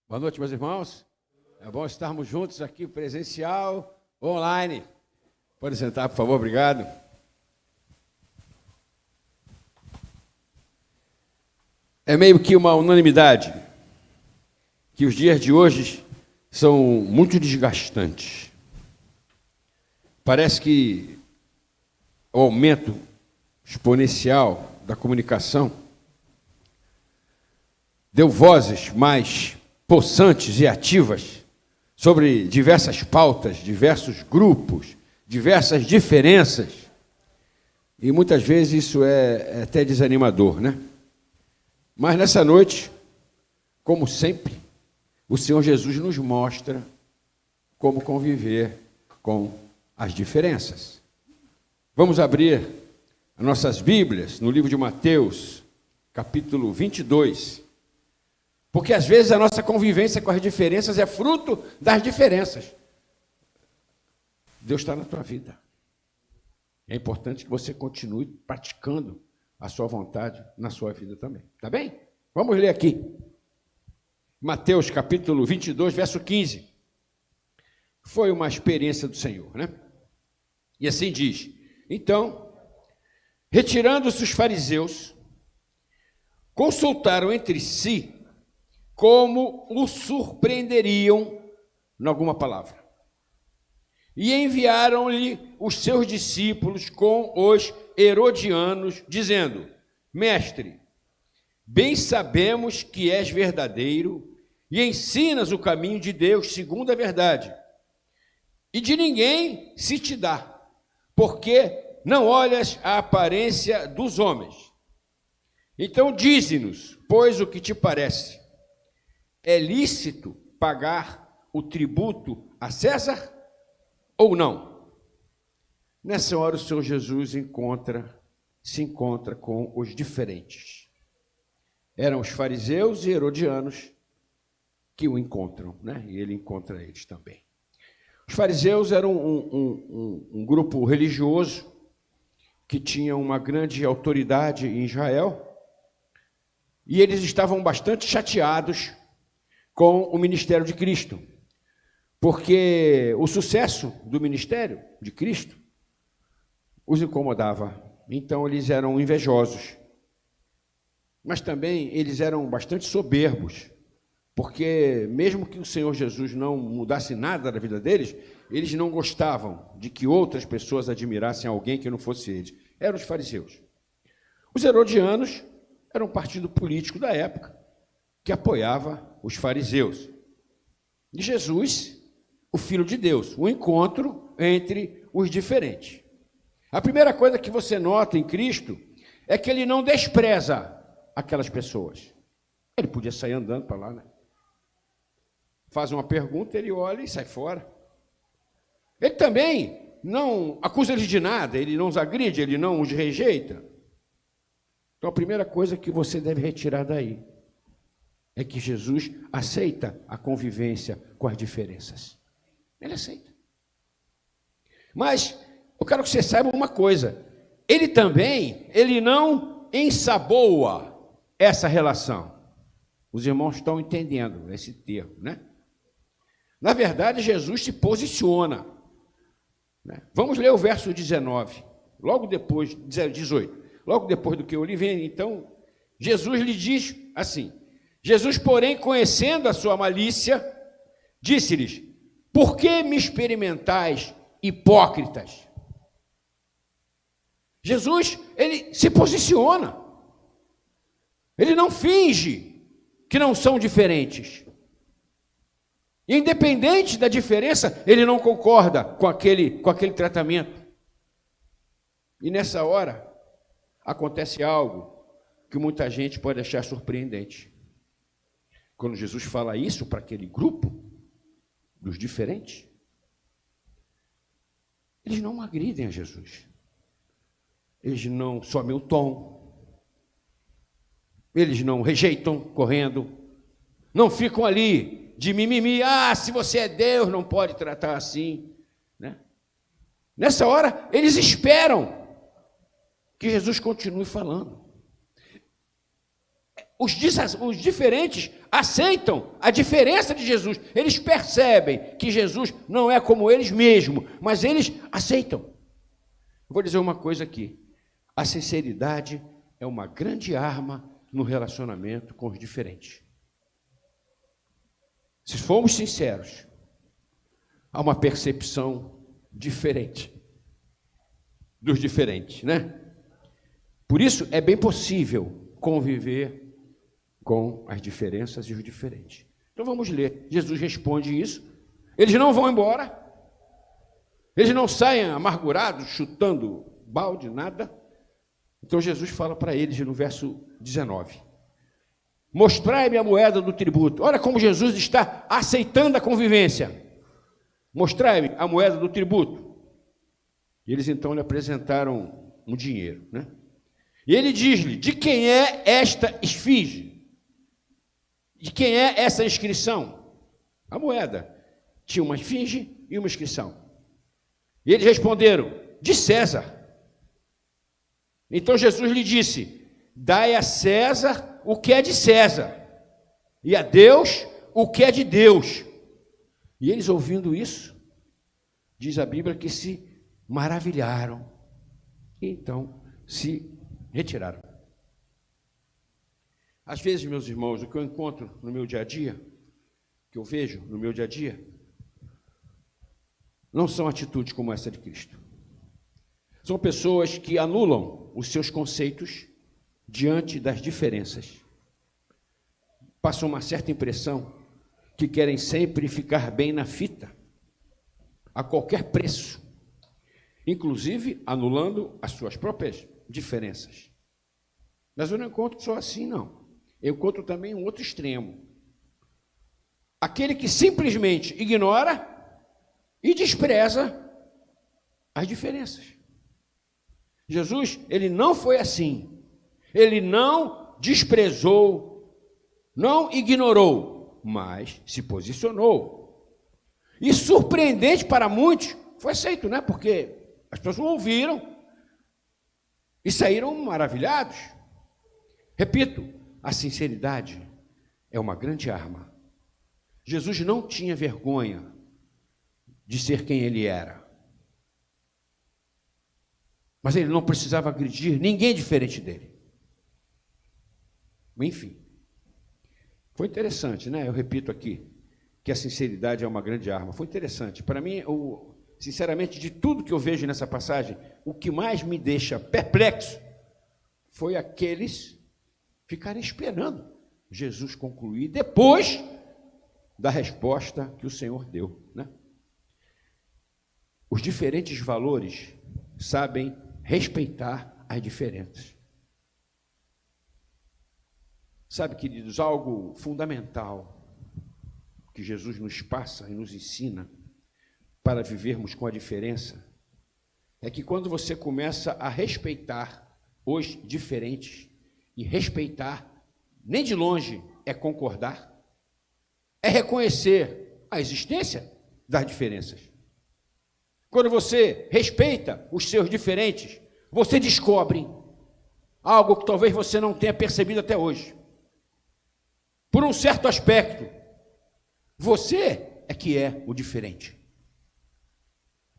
Boa noite, meus irmãos. É bom estarmos juntos aqui, presencial, online. Pode sentar, por favor, obrigado. É meio que uma unanimidade que os dias de hoje são muito desgastantes. Parece que o aumento exponencial da comunicação deu vozes mais possantes e ativas sobre diversas pautas, diversos grupos, diversas diferenças. E muitas vezes isso é até desanimador, né? Mas nessa noite, como sempre, o Senhor Jesus nos mostra como conviver com as diferenças. Vamos abrir as nossas Bíblias no livro de Mateus, capítulo 22. Porque às vezes a nossa convivência com as diferenças é fruto das diferenças. Deus está na tua vida. É importante que você continue praticando a sua vontade na sua vida também. Tá bem? Vamos ler aqui. Mateus capítulo 22, verso 15. Foi uma experiência do Senhor, né? E assim diz: então, retirando-se os fariseus, consultaram entre si como o surpreenderiam em alguma palavra. E enviaram-lhe os seus discípulos com os herodianos, dizendo: Mestre, bem sabemos que és verdadeiro e ensinas o caminho de Deus segundo a verdade. E de ninguém se te dá, porque não olhas a aparência dos homens. Então dize-nos, pois, o que te parece. É lícito pagar o tributo a César ou não? Nessa hora o Senhor Jesus se encontra com os diferentes. Eram os fariseus e herodianos que o encontram, né? E ele encontra eles também. Os fariseus eram um grupo religioso que tinha uma grande autoridade em Israel e eles estavam bastante chateados com o ministério de Cristo, porque o sucesso do ministério de Cristo os incomodava. Então eles eram invejosos, mas também eles eram bastante soberbos, porque mesmo que o Senhor Jesus não mudasse nada da vida deles, eles não gostavam de que outras pessoas admirassem alguém que não fosse eles. Eram os fariseus. Os herodianos eram um partido político da época que apoiava os fariseus. E Jesus, o Filho de Deus, o encontro entre os diferentes. A primeira coisa que você nota em Cristo é que ele não despreza aquelas pessoas. Ele podia sair andando para lá, né? Faz uma pergunta, ele olha e sai fora. Ele também não acusa eles de nada, ele não os agride, ele não os rejeita. Então a primeira coisa que você deve retirar daí é que Jesus aceita a convivência com as diferenças. Ele aceita. Mas eu quero que você saiba uma coisa. Ele não ensaboa essa relação. Os irmãos estão entendendo esse termo, né? Na verdade, Jesus se posiciona. Vamos ler o verso 19, logo depois, 18. Logo depois do que eu li, vem, então, Jesus lhe diz assim: Jesus, porém, conhecendo a sua malícia, disse-lhes: por que me experimentais, hipócritas? Jesus, ele se posiciona. Ele não finge que não são diferentes. Independente da diferença, ele não concorda com aquele tratamento. E nessa hora, acontece algo que muita gente pode achar surpreendente. Quando Jesus fala isso para aquele grupo dos diferentes, eles não agridem a Jesus. Eles não sobem o tom. Eles não rejeitam correndo. Não ficam ali de mimimi. Ah, se você é Deus, não pode tratar assim, né? Nessa hora, eles esperam que Jesus continue falando. os diferentes aceitam a diferença de Jesus. Eles percebem que Jesus não é como eles mesmos, mas eles aceitam. Vou dizer uma coisa aqui. A sinceridade é uma grande arma no relacionamento com os diferentes. Se formos sinceros, há uma percepção diferente dos diferentes, né? Por isso é bem possível conviver com as diferenças e os diferentes. Então vamos ler. Jesus responde isso. Eles não vão embora. Eles não saem amargurados, chutando balde, nada. Então Jesus fala para eles no verso 19. Mostrai-me a moeda do tributo. Olha como Jesus está aceitando a convivência. Mostrai-me a moeda do tributo. E eles então lhe apresentaram um dinheiro, né? E ele diz-lhe, de quem é esta esfinge? De quem é essa inscrição? A moeda. Tinha uma esfinge e uma inscrição. E eles responderam, de César. Então Jesus lhe disse, dai a César o que é de César, e a Deus o que é de Deus. E eles ouvindo isso, diz a Bíblia que se maravilharam, e então se retiraram. Às vezes, meus irmãos, o que eu encontro no meu dia a dia, que eu vejo no meu dia a dia, não são atitudes como essa de Cristo. São pessoas que anulam os seus conceitos diante das diferenças. Passam uma certa impressão que querem sempre ficar bem na fita, a qualquer preço, inclusive anulando as suas próprias diferenças. Mas eu não encontro só assim, não. Eu encontro também um outro extremo. Aquele que simplesmente ignora e despreza as diferenças. Jesus, ele não foi assim. Ele não desprezou, não ignorou, mas se posicionou. E surpreendente para muitos, foi aceito, né? Porque as pessoas ouviram e saíram maravilhados. Repito, a sinceridade é uma grande arma. Jesus não tinha vergonha de ser quem ele era. Mas ele não precisava agredir ninguém diferente dele. Enfim, foi interessante, né? Eu repito aqui, que a sinceridade é uma grande arma. Foi interessante. Para mim, sinceramente, de tudo que eu vejo nessa passagem, o que mais me deixa perplexo foi aqueles ficarem esperando Jesus concluir depois da resposta que o Senhor deu, né? Os diferentes valores sabem respeitar as diferenças. Sabe, queridos, algo fundamental que Jesus nos passa e nos ensina para vivermos com a diferença é que quando você começa a respeitar os diferentes, e respeitar, nem de longe, é concordar, é reconhecer a existência das diferenças. Quando você respeita os seus diferentes, você descobre algo que talvez você não tenha percebido até hoje. Por um certo aspecto, você é que é o diferente.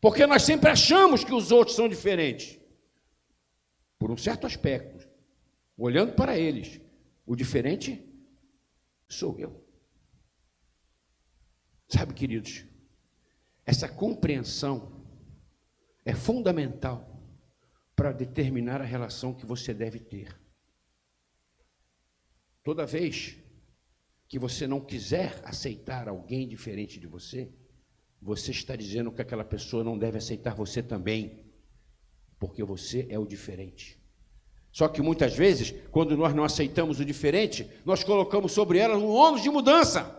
Porque nós sempre achamos que os outros são diferentes. Por um certo aspecto, olhando para eles, o diferente sou eu. Sabe, queridos, essa compreensão é fundamental para determinar a relação que você deve ter. Toda vez que você não quiser aceitar alguém diferente de você, você está dizendo que aquela pessoa não deve aceitar você também, porque você é o diferente. Só que muitas vezes, quando nós não aceitamos o diferente, nós colocamos sobre ela um ônus de mudança.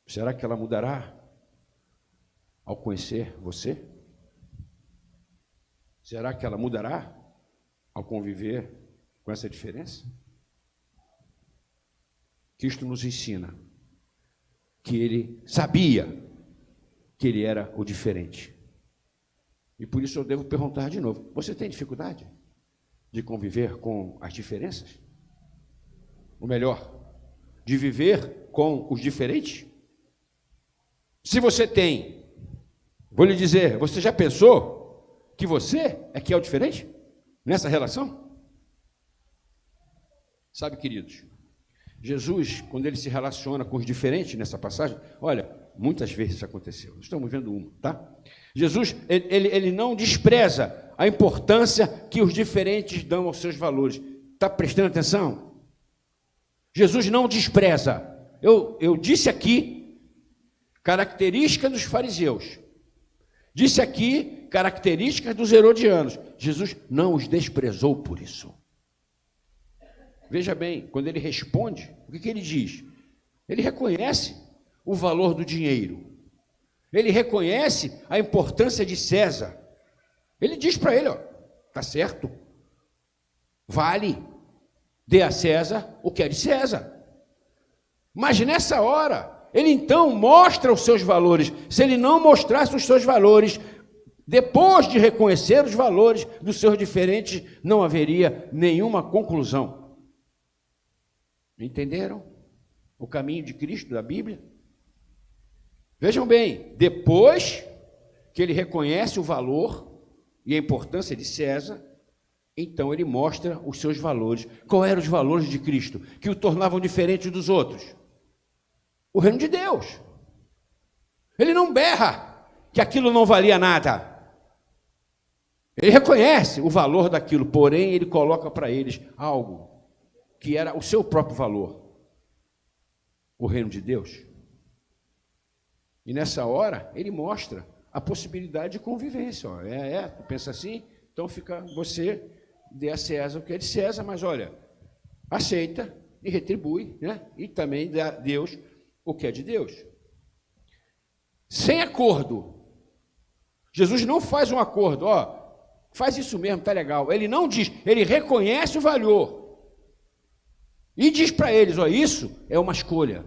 Será que ela mudará ao conhecer você? Será que ela mudará ao conviver com essa diferença? Cristo nos ensina que ele sabia que ele era o diferente. E por isso eu devo perguntar de novo, você tem dificuldade de conviver com as diferenças? Ou melhor, de viver com os diferentes? Se você tem, vou lhe dizer, você já pensou que você é que é o diferente nessa relação? Sabe, queridos, Jesus, quando ele se relaciona com os diferentes nessa passagem, olha, muitas vezes isso aconteceu, estamos vendo uma, tá? Jesus, ele não despreza a importância que os diferentes dão aos seus valores. Está prestando atenção? Jesus não despreza. Eu disse aqui, características dos fariseus. Disse aqui, características dos herodianos. Jesus não os desprezou por isso. Veja bem, quando ele responde, o que ele diz? Ele reconhece o valor do dinheiro. Ele reconhece a importância de César. Ele diz para ele, ó, tá certo, vale, dê a César o que é de César. Mas nessa hora, ele então mostra os seus valores. Se ele não mostrasse os seus valores, depois de reconhecer os valores dos seus diferentes, não haveria nenhuma conclusão. Entenderam o caminho de Cristo da Bíblia? Vejam bem, depois que ele reconhece o valor e a importância de César, então ele mostra os seus valores. Quais eram os valores de Cristo que o tornavam diferente dos outros? O reino de Deus. Ele não berra que aquilo não valia nada. Ele reconhece o valor daquilo, porém ele coloca para eles algo que era o seu próprio valor, o reino de Deus. E nessa hora, ele mostra a possibilidade de convivência. Ó. Tu pensa assim, então fica você, dê a César o que é de César, mas olha, aceita e retribui, né? E também dá a Deus o que é de Deus. Sem acordo. Jesus não faz um acordo, ó, faz isso mesmo, tá legal. Ele não diz, ele reconhece o valor. E diz para eles, ó, isso é uma escolha.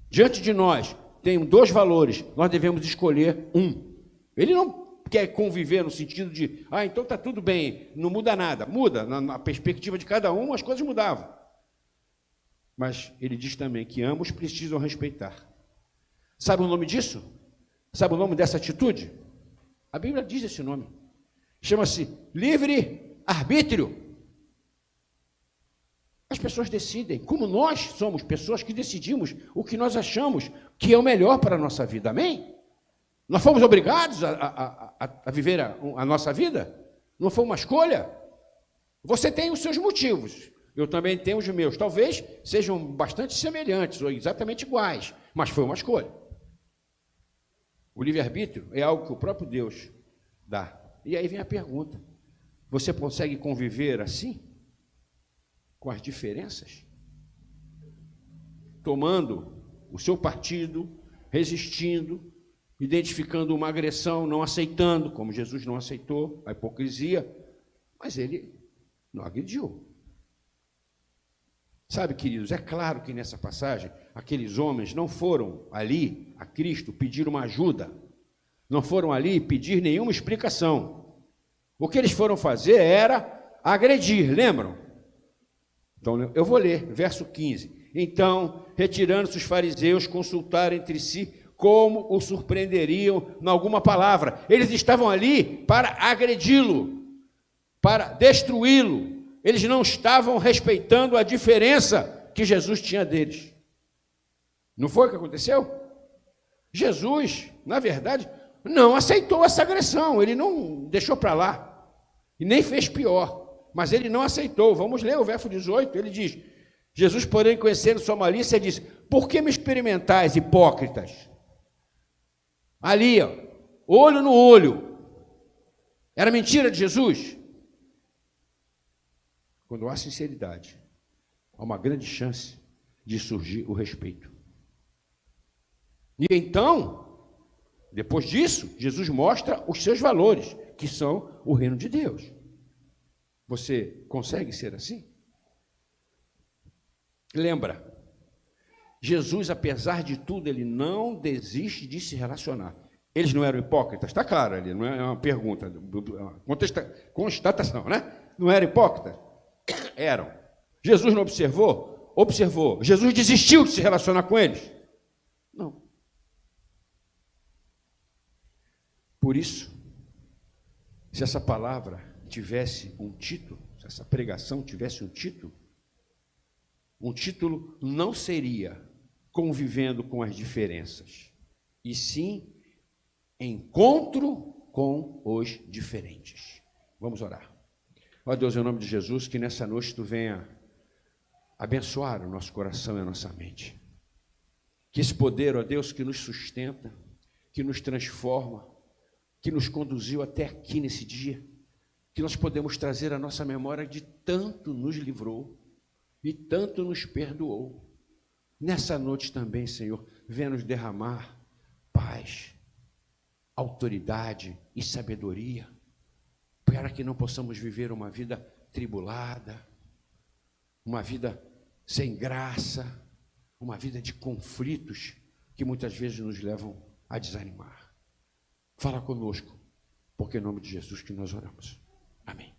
Diante de nós, tem dois valores, nós devemos escolher um. Ele não quer conviver no sentido de, então está tudo bem, não muda nada. Muda, na perspectiva de cada um, as coisas mudavam. Mas ele diz também que ambos precisam respeitar. Sabe o nome disso? Sabe o nome dessa atitude? A Bíblia diz esse nome. Chama-se livre-arbítrio. As pessoas decidem, como nós somos pessoas que decidimos o que nós achamos que é o melhor para a nossa vida, amém? Nós fomos obrigados a viver a nossa vida? Não foi uma escolha? Você tem os seus motivos, eu também tenho os meus, talvez sejam bastante semelhantes ou exatamente iguais, mas foi uma escolha. O livre-arbítrio é algo que o próprio Deus dá. E aí vem a pergunta, você consegue conviver assim? Com as diferenças, tomando o seu partido, resistindo, identificando uma agressão, não aceitando, como Jesus não aceitou, a hipocrisia, mas ele não agrediu. Sabe, queridos, é claro que nessa passagem, aqueles homens não foram ali a Cristo pedir uma ajuda, não foram ali pedir nenhuma explicação. O que eles foram fazer era agredir, lembram? Então, eu vou ler, verso 15. Então, retirando-se os fariseus, consultaram entre si como o surpreenderiam em alguma palavra. Eles estavam ali para agredi-lo, para destruí-lo. Eles não estavam respeitando a diferença que Jesus tinha deles. Não foi o que aconteceu? Jesus, na verdade, não aceitou essa agressão. Ele não deixou para lá e nem fez pior. Mas ele não aceitou. Vamos ler o verso 18. Ele diz, Jesus, porém, conhecendo sua malícia, disse, por que me experimentais, hipócritas? Ali, ó, olho no olho. Era mentira de Jesus? Quando há sinceridade, há uma grande chance de surgir o respeito. E então, depois disso, Jesus mostra os seus valores, que são o reino de Deus. Você consegue ser assim? Lembra, Jesus, apesar de tudo, ele não desiste de se relacionar. Eles não eram hipócritas? Está claro ali, não é uma pergunta, é uma constatação, né? Não eram hipócritas? Eram. Jesus não observou? Observou. Jesus desistiu de se relacionar com eles? Não. Por isso, se essa palavra tivesse um título, se essa pregação tivesse um título não seria Convivendo com as Diferenças, e sim Encontro com os Diferentes. Vamos orar. Ó Deus, em nome de Jesus, que nessa noite Tu venha abençoar o nosso coração e a nossa mente. Que esse poder, ó Deus, que nos sustenta, que nos transforma, que nos conduziu até aqui nesse dia, que nós podemos trazer à nossa memória de tanto nos livrou e tanto nos perdoou. Nessa noite também, Senhor, venha nos derramar paz, autoridade e sabedoria, para que não possamos viver uma vida tribulada, uma vida sem graça, uma vida de conflitos que muitas vezes nos levam a desanimar. Fala conosco, porque é em nome de Jesus que nós oramos. Amém.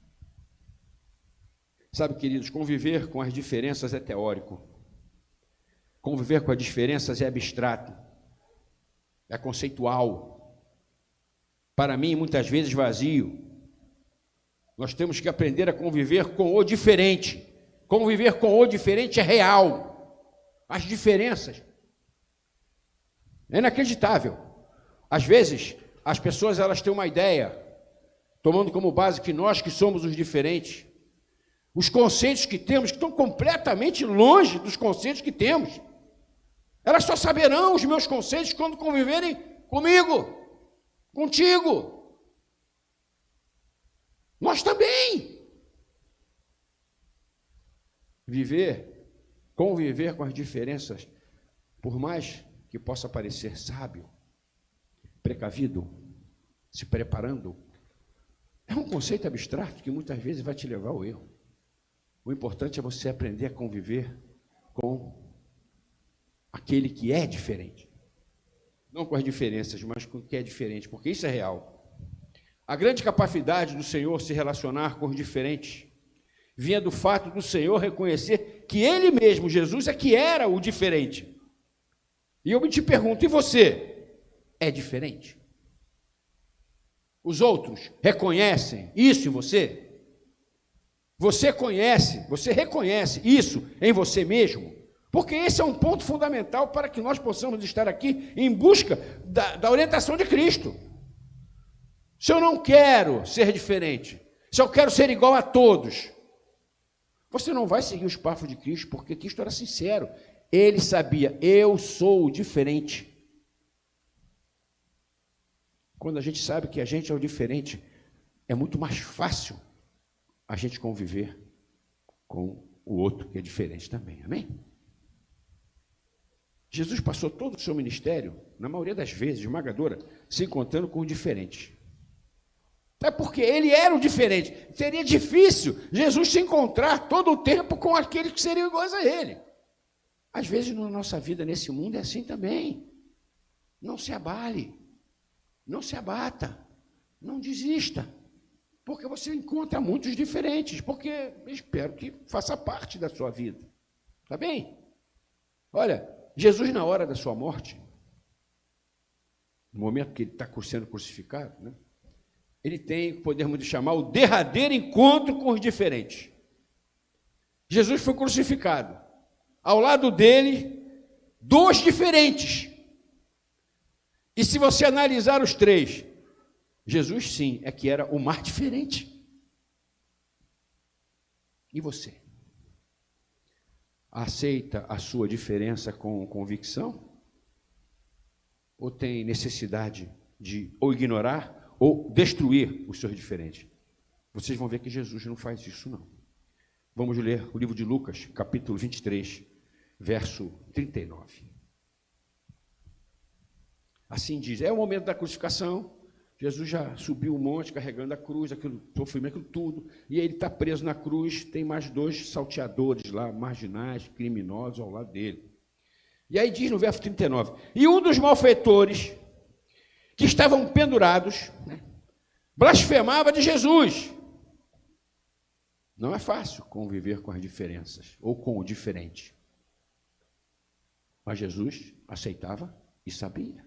Sabe, queridos, conviver com as diferenças é teórico. Conviver com as diferenças é abstrato, é conceitual. Para mim, muitas vezes vazio. Nós temos que aprender a conviver com o diferente. Conviver com o diferente é real. As diferenças é inacreditável. Às vezes, as pessoas elas têm uma ideia, tomando como base que nós que somos os diferentes. Os conceitos que temos, que estão completamente longe dos conceitos que temos. Elas só saberão os meus conceitos quando conviverem comigo, contigo. Nós também. Conviver com as diferenças, por mais que possa parecer sábio, precavido, se preparando, é um conceito abstrato que muitas vezes vai te levar ao erro. O importante é você aprender a conviver com aquele que é diferente. Não com as diferenças, mas com o que é diferente, porque isso é real. A grande capacidade do Senhor se relacionar com os diferentes vinha do fato do Senhor reconhecer que Ele mesmo, Jesus, é que era o diferente. E eu te pergunto, e você? É diferente? Os outros reconhecem isso em você? Você reconhece isso em você mesmo? Porque esse é um ponto fundamental para que nós possamos estar aqui em busca da orientação de Cristo. Se eu não quero ser diferente, se eu quero ser igual a todos, você não vai seguir os passos de Cristo, porque Cristo era sincero. Ele sabia, eu sou o diferente. Quando a gente sabe que a gente é o diferente, é muito mais fácil a gente conviver com o outro que é diferente também, amém? Jesus passou todo o seu ministério, na maioria das vezes, esmagadora, se encontrando com o diferente. É porque ele era o diferente. Seria difícil Jesus se encontrar todo o tempo com aqueles que seriam iguais a ele. Às vezes, na nossa vida, nesse mundo, é assim também. Não se abale, não se abata, não desista, porque você encontra muitos diferentes, porque espero que faça parte da sua vida. Tá bem? Olha, Jesus, na hora da sua morte, no momento que ele está sendo crucificado, né, ele tem, podemos chamar, o derradeiro encontro com os diferentes. Jesus foi crucificado. Ao lado dele, dois diferentes. E se você analisar os três, Jesus, sim, é que era o mais diferente. E você? Aceita a sua diferença com convicção? Ou tem necessidade de ou ignorar ou destruir os seus diferentes? Vocês vão ver que Jesus não faz isso, não. Vamos ler o livro de Lucas, capítulo 23, verso 39. Assim diz, é o momento da crucificação, Jesus já subiu o monte carregando a cruz, aquilo sofrimento, aquilo tudo, e ele está preso na cruz, tem mais dois salteadores lá, marginais, criminosos ao lado dele. E aí diz no verso 39, e um dos malfeitores que estavam pendurados, né, blasfemava de Jesus. Não é fácil conviver com as diferenças ou com o diferente. Mas Jesus aceitava e sabia.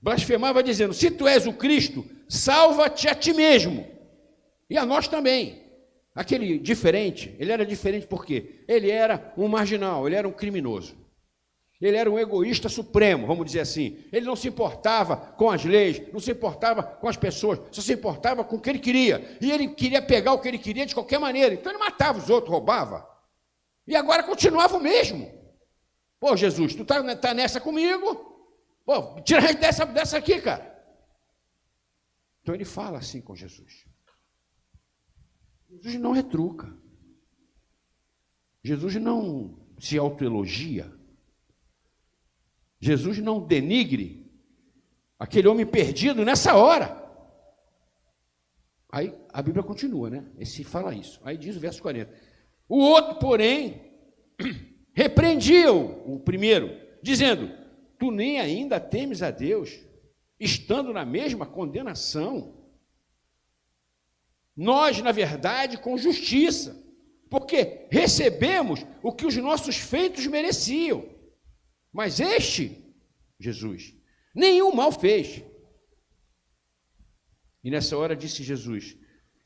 Blasfemava dizendo: se tu és o Cristo, salva-te a ti mesmo e a nós também. Aquele diferente, ele era diferente por quê? Ele era um marginal, ele era um criminoso. Ele era um egoísta supremo, vamos dizer assim. Ele não se importava com as leis, não se importava com as pessoas, só se importava com o que ele queria. E ele queria pegar o que ele queria de qualquer maneira. Então ele matava os outros, roubava. E agora continuava o mesmo. Pô, Jesus, tu tá nessa comigo? Pô, tira a gente dessa aqui, cara. Então ele fala assim com Jesus. Jesus não retruca. Jesus não se autoelogia. Jesus não denigre aquele homem perdido nessa hora. Aí a Bíblia continua, né? Esse fala isso. Aí diz o verso 40. O outro, porém, repreendia o primeiro, dizendo: tu nem ainda temes a Deus, estando na mesma condenação. Nós, na verdade, com justiça, porque recebemos o que os nossos feitos mereciam. Mas este, Jesus, nenhum mal fez. E nessa hora disse Jesus,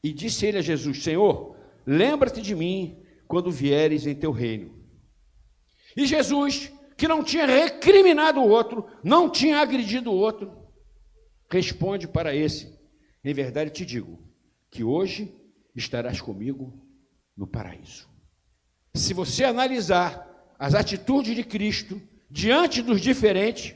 e disse ele a Jesus: Senhor, lembra-te de mim quando vieres em teu reino. E Jesus, que não tinha recriminado o outro, não tinha agredido o outro, responde para esse: em verdade te digo, que hoje estarás comigo no paraíso. Se você analisar as atitudes de Cristo diante dos diferentes,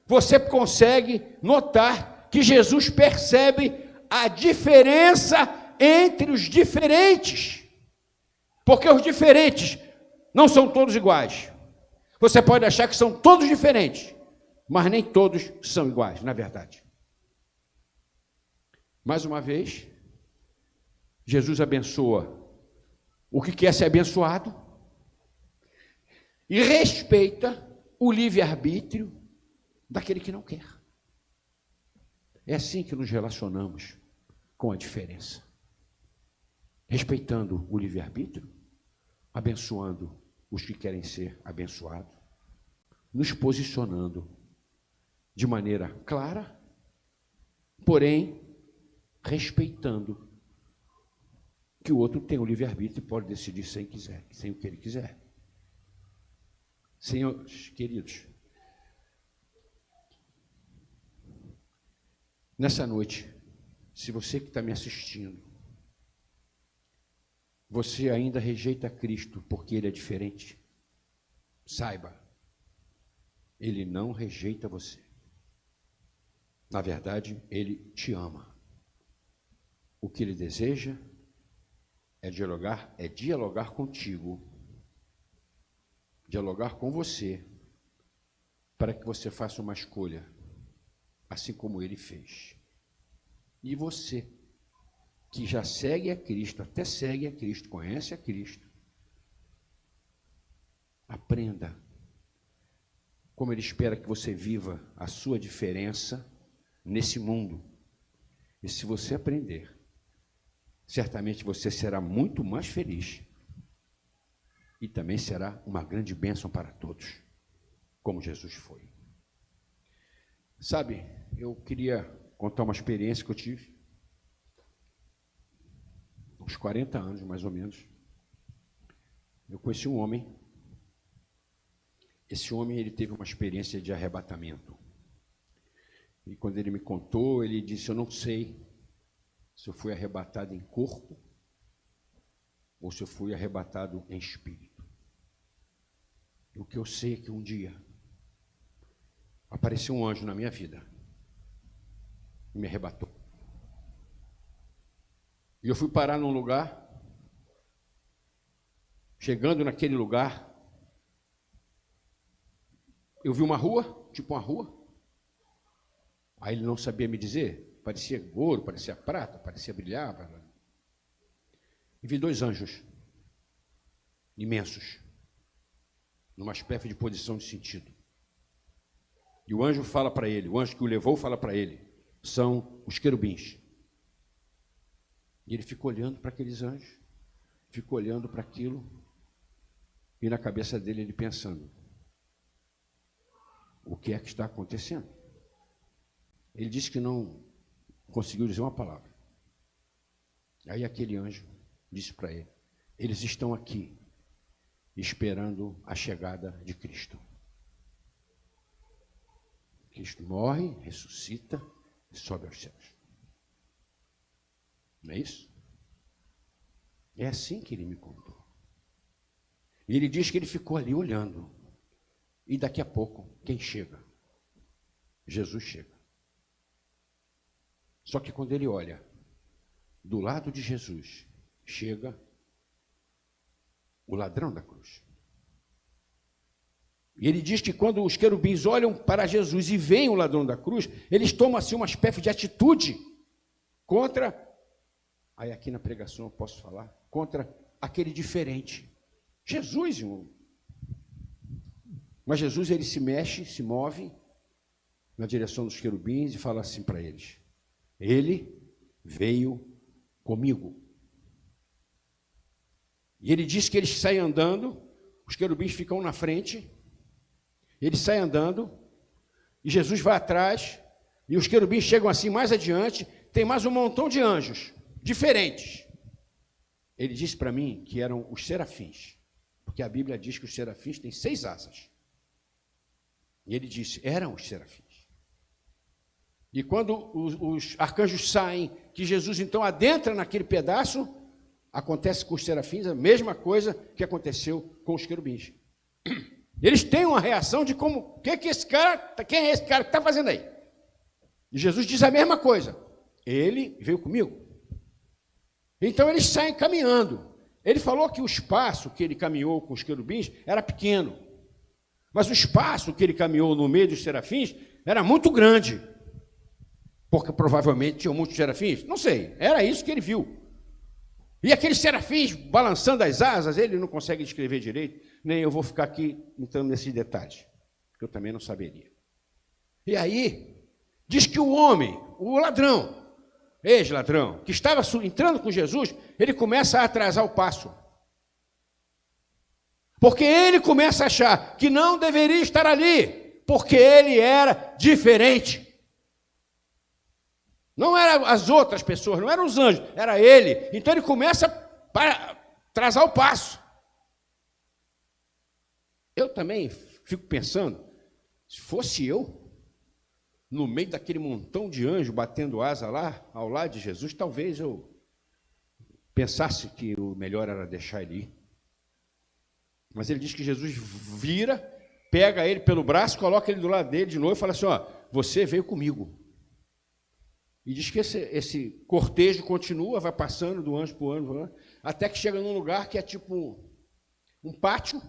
você consegue notar que Jesus percebe a diferença entre os diferentes, porque os diferentes não são todos iguais. Você pode achar que são todos diferentes, mas nem todos são iguais, na verdade. Mais uma vez, Jesus abençoa o que quer ser abençoado e respeita o livre-arbítrio daquele que não quer. É assim que nos relacionamos com a diferença. Respeitando o livre-arbítrio, abençoando os que querem ser abençoados, nos posicionando de maneira clara, porém respeitando que o outro tem o livre-arbítrio e pode decidir sem quiser, sem o que ele quiser. Senhores queridos, nessa noite, se você que está me assistindo, você ainda rejeita Cristo porque Ele é diferente, saiba, Ele não rejeita você. Na verdade, Ele te ama. O que Ele deseja é dialogar contigo, dialogar com você, para que você faça uma escolha, assim como Ele fez. E você, que já segue a Cristo, até segue a Cristo, conhece a Cristo, aprenda como Ele espera que você viva a sua diferença nesse mundo. E se você aprender, certamente você será muito mais feliz e também será uma grande bênção para todos, como Jesus foi. Sabe, eu queria contar uma experiência que eu tive, uns 40 anos mais ou menos. Eu conheci um homem, esse homem ele teve uma experiência de arrebatamento. E quando ele me contou, ele disse: eu não sei se eu fui arrebatado em corpo ou se eu fui arrebatado em espírito. O que eu sei é que um dia apareceu um anjo na minha vida e me arrebatou. E eu fui parar num lugar, chegando naquele lugar, eu vi uma rua, tipo uma rua, aí ele não sabia me dizer, parecia ouro, parecia prata, parecia brilhar. E vi dois anjos imensos, numa espécie de posição de sentido. E o anjo fala para ele, o anjo que o levou fala para ele, são os querubins. E ele ficou olhando para aqueles anjos. ficou olhando para aquilo e na cabeça dele ele pensando, o que é que está acontecendo? Ele disse que não conseguiu dizer uma palavra. Aí aquele anjo disse para ele, eles estão aqui, esperando a chegada de Cristo. Cristo morre, ressuscita e sobe aos céus. Não é isso? É assim que ele me contou. E ele diz que ele ficou ali olhando. E daqui a pouco, quem chega? Jesus chega. Só que quando ele olha, do lado de Jesus, chega o ladrão da cruz. E ele diz que quando os querubins olham para Jesus e veem o ladrão da cruz, eles tomam assim uma espécie de atitude contra, aí aqui na pregação eu posso falar, contra aquele diferente. Jesus, irmão. Mas Jesus, ele se mexe, se move na direção dos querubins e fala assim para eles, ele veio comigo. E ele diz que eles saem andando, os querubins ficam na frente, ele sai andando, e Jesus vai atrás, e os querubins chegam assim mais adiante, tem mais um montão de anjos, diferentes. Ele disse para mim que eram os serafins, porque a Bíblia diz que os serafins têm 6 asas. E ele disse, eram os serafins. E quando os arcanjos saem, que Jesus então adentra naquele pedaço, acontece com os serafins a mesma coisa que aconteceu com os querubins. Eles têm uma reação de como, quem é esse cara que está fazendo aí? E Jesus diz a mesma coisa. Ele veio comigo. Então eles saem caminhando. Ele falou que o espaço que ele caminhou com os querubins era pequeno. Mas o espaço que ele caminhou no meio dos serafins era muito grande. Porque provavelmente tinham muitos serafins. Não sei, era isso que ele viu. E aqueles serafins balançando as asas, ele não consegue descrever direito, nem eu vou ficar aqui entrando nesses detalhes, que eu também não saberia. E aí, diz que o homem, o ladrão, ex-ladrão, que estava entrando com Jesus, ele começa a atrasar o passo. Porque ele começa a achar que não deveria estar ali, porque ele era diferente. Não eram as outras pessoas, não eram os anjos, era ele. Então ele começa a atrasar o passo. Eu também fico pensando, se fosse eu, no meio daquele montão de anjos batendo asa lá, ao lado de Jesus, talvez eu pensasse que o melhor era deixar ele ir. Mas ele diz que Jesus vira, pega ele pelo braço, coloca ele do lado dele de novo e fala assim, ó, você veio comigo. E diz que esse cortejo continua, vai passando do anjo para o anjo, até que chega num lugar que é tipo um pátio.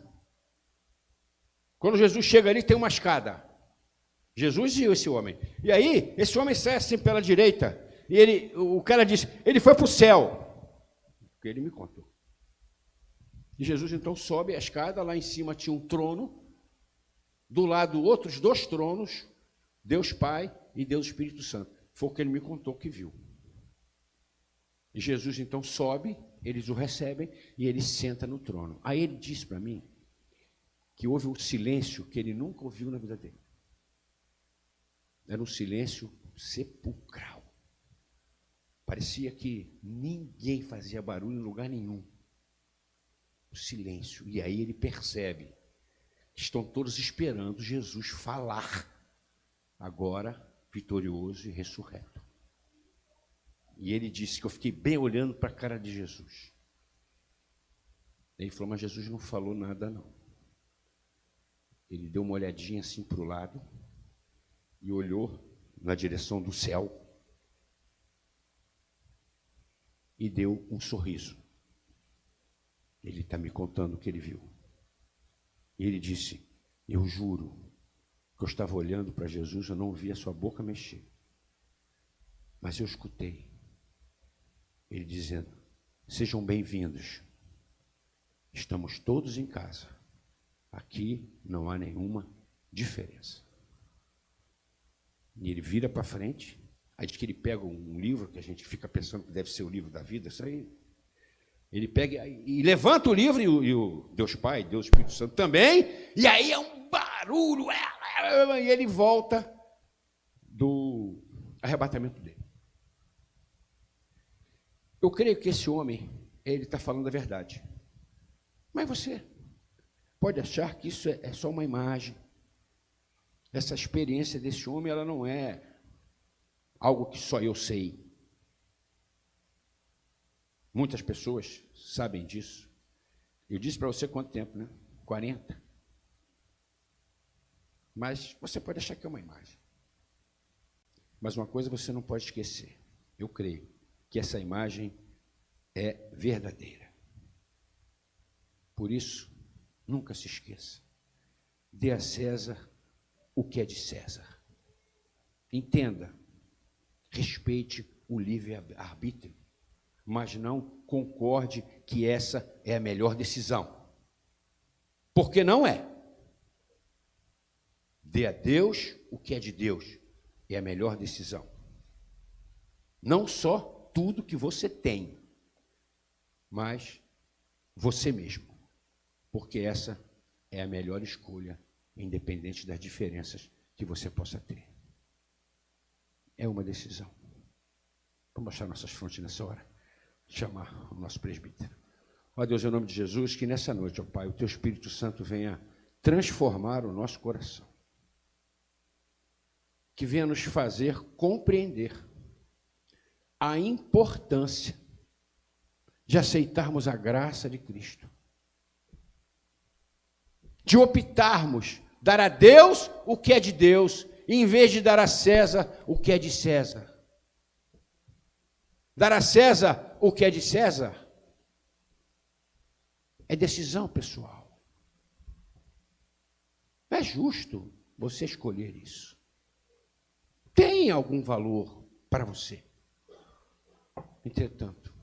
Quando Jesus chega ali, tem uma escada. Jesus e esse homem. E aí, esse homem sai assim pela direita, e o cara disse, ele foi para o céu. Porque ele me contou. E Jesus então sobe a escada, lá em cima tinha um trono, do lado outros 2 tronos, Deus Pai e Deus Espírito Santo. Foi o que ele me contou que viu. E Jesus então sobe, eles o recebem e ele senta no trono. Aí ele disse para mim que houve um silêncio que ele nunca ouviu na vida dele. Era um silêncio sepulcral. Parecia que ninguém fazia barulho em lugar nenhum. O silêncio. E aí ele percebe que estão todos esperando Jesus falar agora, vitorioso e ressurreto. E ele disse que eu fiquei bem olhando para a cara de Jesus. Ele falou, mas Jesus não falou nada não. Ele deu uma olhadinha assim para o lado e olhou na direção do céu e deu um sorriso. Ele está me contando o que ele viu. E ele disse, eu juro que eu estava olhando para Jesus, eu não vi a sua boca mexer. Mas eu escutei ele dizendo, sejam bem-vindos. Estamos todos em casa. Aqui não há nenhuma diferença. E ele vira para frente, aí diz que ele pega um livro, que a gente fica pensando que deve ser o livro da vida, isso aí. Ele pega e levanta o livro, e o Deus Pai, Deus Espírito Santo também, e aí é um barulho, e ele volta do arrebatamento dele. Eu creio que esse homem, ele está falando a verdade. Mas você pode achar que isso é só uma imagem. Essa experiência desse homem, ela não é algo que só eu sei. Muitas pessoas sabem disso. Eu disse para você quanto tempo, né? 40. Mas você pode achar que é uma imagem. Mas uma coisa você não pode esquecer. Eu creio que essa imagem é verdadeira. Por isso, nunca se esqueça. Dê a César o que é de César. Entenda, respeite o livre-arbítrio, mas não concorde que essa é a melhor decisão. Porque não é. Dê a Deus o que é de Deus. É a melhor decisão. Não só tudo que você tem, mas você mesmo. Porque essa é a melhor escolha, independente das diferenças que você possa ter. É uma decisão. Vamos baixar nossas frontes nessa hora. Chamar o nosso presbítero. Ó Deus, em nome de Jesus, que nessa noite, ó Pai, o Teu Espírito Santo venha transformar o nosso coração. Que venha nos fazer compreender a importância de aceitarmos a graça de Cristo. De optarmos dar a Deus o que é de Deus, em vez de dar a César o que é de César. Dar a César o que é de César é decisão pessoal. É justo você escolher isso. Tem algum valor para você. Entretanto,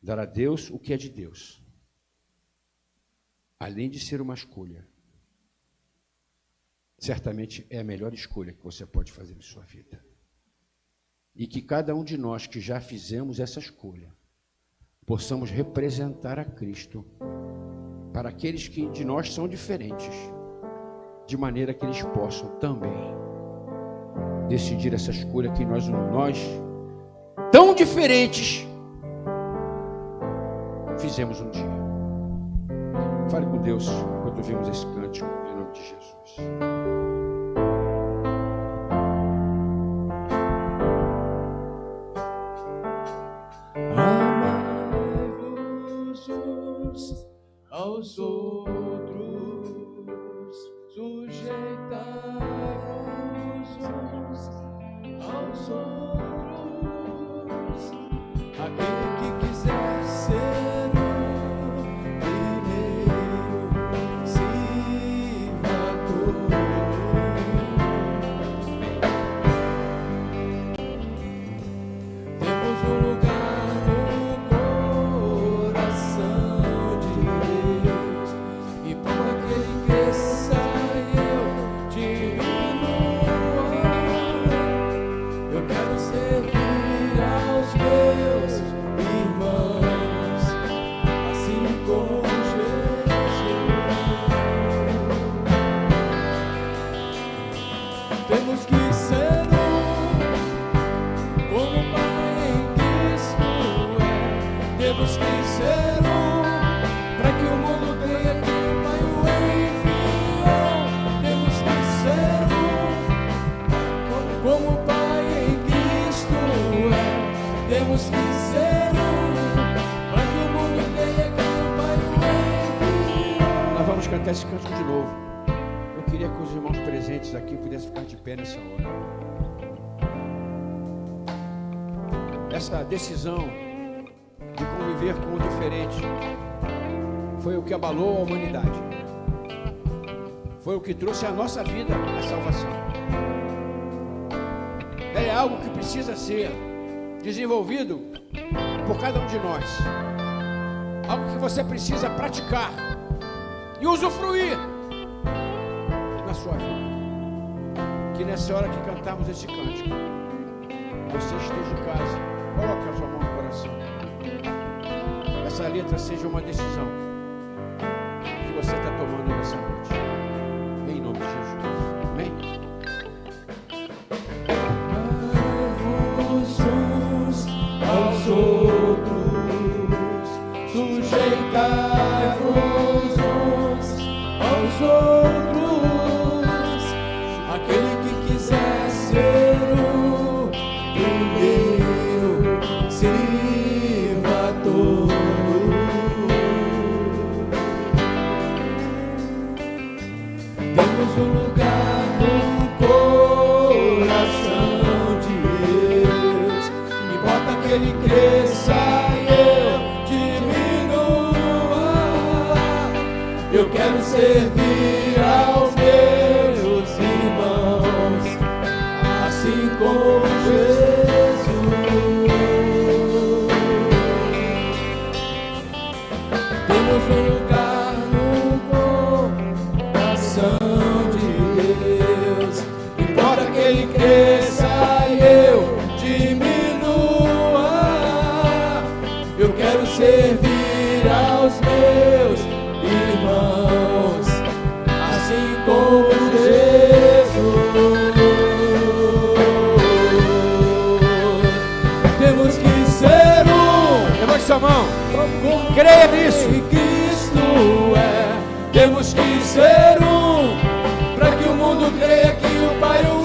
dar a Deus o que é de Deus, além de ser uma escolha, certamente é a melhor escolha que você pode fazer em sua vida. E que cada um de nós que já fizemos essa escolha, possamos representar a Cristo para aqueles que de nós são diferentes, de maneira que eles possam também decidir essa escolha que nós tão diferentes, fizemos um dia. Fale com Deus enquanto ouvimos esse cântico, em nome de Jesus. Amai-vos uns aos outros, sujeitai-vos uns aos outros. Aquele que quiser ser o primeiro, sirva a todos. Temos um lugar no coração de Deus, e para que Ele cresça eu diminua. Eu quero servir aos meus irmãos, assim como Jesus. Temos que ser como o Pai em Cristo é. Temos que ser para que o mundo creia que o Pai o enviou. Temos que ser como o Pai em Cristo é. Temos que ser para que o mundo creia que o Pai o enviou. Nós vamos cantar esse cântico de novo. Eu queria que os irmãos presentes aqui pudessem ficar de pé nessa hora. Essa decisão de conviver com o diferente foi o que abalou a humanidade. Foi o que trouxe à nossa vida a salvação. É algo que precisa ser desenvolvido por cada um de nós. Algo que você precisa praticar e usufruir na sua vida. Que nessa hora que cantarmos esse cântico, você esteja em casa, coloque a sua mão no coração. essa letra seja uma decisão que você está tomando nessa noite. Em nome de Jesus. Amém? Uns aos outros, sujeitai-vos uns aos outros. Aquele que quiser ser o primeiro, sirva a todos. Temos um lugar no coração de Deus. Não importa que Ele cresça e eu diminua. Eu quero servir aos meus irmãos, assim como Jesus. Temos um lugar no coração de Deus. Não importa que Ele cresça e eu diminua. Eu quero servir aos meus irmãos, assim como Jesus. Temos que ser um. Levante sua mão. Como Creia nisso. Cristo é. Temos que ser um, para que o mundo creia que o Pai o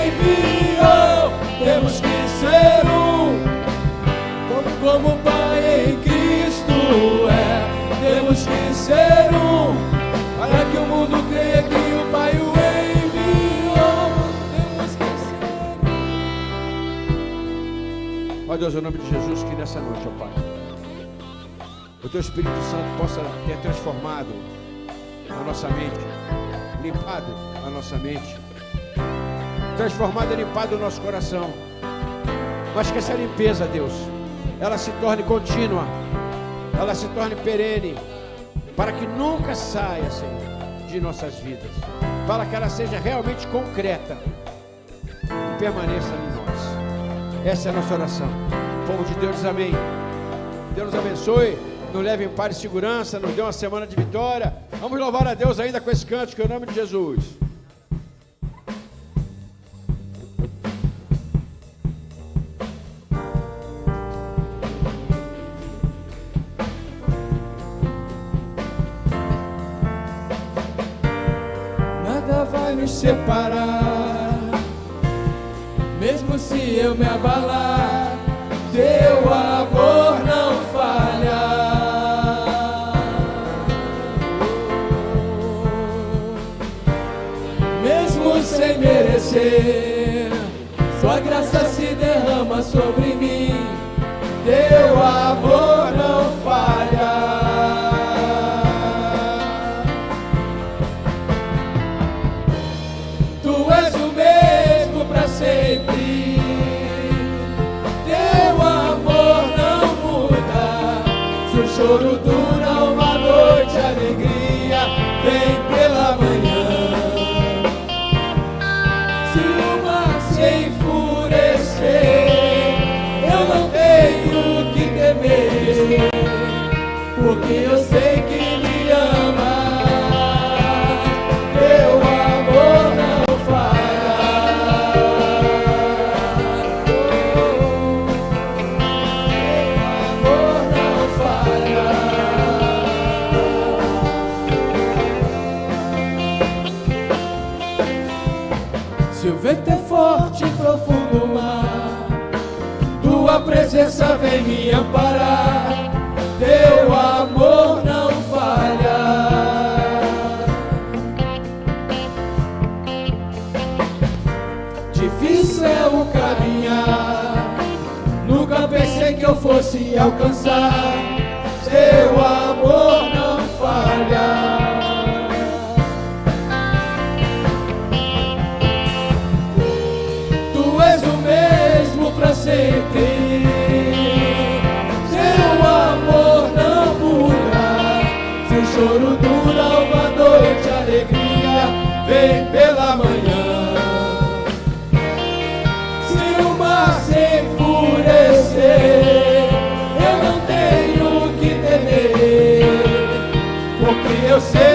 enviou. Temos que ser um, como o Pai em Cristo é. Temos que ser um, para que o mundo creia que o Pai o enviou. Temos que ser um. Ó Deus, em nome de Jesus, que nessa noite, ó Pai, o Teu Espírito Santo possa ter transformado a nossa mente, limpado a nossa mente, transformado e limpado o nosso coração, mas que essa limpeza, Deus, ela se torne contínua, ela se torne perene, para que nunca saia, Senhor, de nossas vidas, para que ela seja realmente concreta e permaneça em nós. Essa é a nossa oração. Povo de Deus, amém. Deus nos abençoe, nos leve em paz e segurança, nos dê uma semana de vitória. Vamos louvar a Deus ainda com esse cântico, em nome de Jesus. Nada vai nos separar, mesmo se eu me abalar, teu amor não falha. Mesmo sem merecer, sua graça se derrama sobre mim, teu amor não falha. Tu és o mesmo para sempre, teu amor não muda. Se o choro dura uma noite, a alegria vem pela manhã. Se o mar se enfurecer, eu não tenho que temer, porque eu sei que me ama. Teu amor não falha. Teu amor não falha. Se o vento é forte e profundo o mar, tua presença vem me amparar. Teu amor não falha. Difícil é o caminhar, nunca pensei que eu fosse alcançar. Teu amor não falha. Tu és o mesmo para sempre, teu amor não muda. Se o choro dura uma noite, a alegria vem pela manhã. Se o mar se enfurecer, eu não tenho que temer, porque eu sei